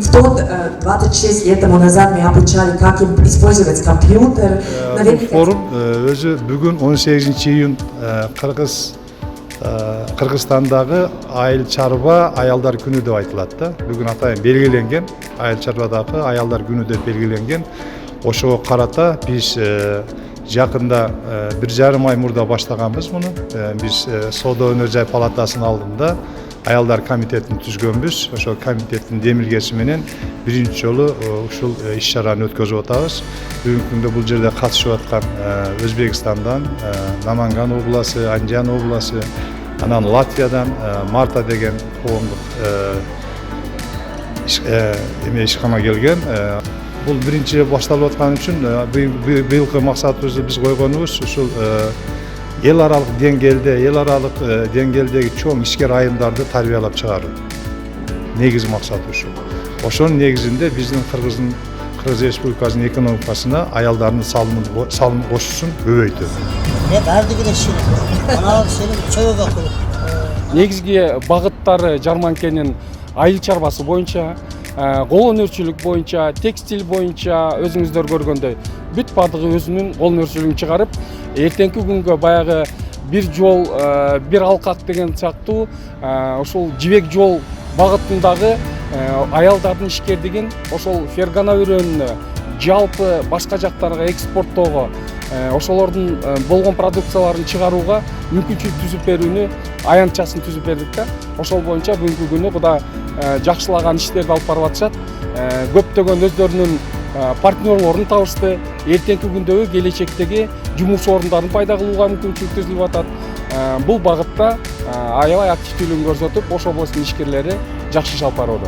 в тот 26 лет тому назад мы обучали, как использовать компьютер. Форум өзі бүгін 18 июнь Қырғызстандағы айыл чарба аялдар күні деп айтылады да. Бүгін атайын белгіленген, айыл чарбадағы аялдар күні деп белгіленген. Ошоға қарата біз жақында 1,5 ай мурда баштағанбыз мұны. Біз Соода өнөр жай палатасының алдында аялдар комитетін түзгөнбүз. Ошо комитеттин демилгеси менен биринчи жолу ушул иш-чараны өткөзүп атабыз. Бүгүнкү күндө бул жерде катышып аткан Өзбекстандан, Наманган обласы, Анжан обласы, анан Латвиядан Марта деген коомдук ишкана келген. Бул биринчи башталып аткан үчүн быйылкы максатыбызды биз койгонубуз ушул эл аралык деңгээлдеги чоң ишкер айымдарды тарбиялап чыгаруу. Негизи максаты ушул. Ошонун негизинде биздин Кыргыз Республикасынын экономикасына аялдардын салым кошуусун көбөйтүү. Негизги багыттары жарманкенин айыл чарбасы боюнча, кол өнөрчүлүк боюнча, текстиль боюнча өзүңүздөр көргөндөй бүт бардыгы өзүнүн кол өнөрчүлүгүн чыгарып, эртеңки күнгө баягы бир жол, бир алкак деген сыяктуу ошол жибек жол багытындагы аялдардын ишкердигин ошол Фергана өрөөнүнө, жалпы башка жактарга экспорттоого, ошолордун болгон продукцияларын чыгарууга мүмкүнчүлүк түзүп берүүнү аянтчасын түзүп бердик да. Ошол боюнча бүгүнкү күнү куда жакшылаган иштерди алып барып атышат. Көптөгөн өздөрүнүн партнерлорун табышты. Эртеңки күндөгү келечектеги жумуш орундарын пайда кылууга мүмкүнчүлүк түзүлүп атат. Бул багытта аябай активдүүлүгүн көрсөтүп, Ош облусунун ишкерлери жакшы иш алып барууда.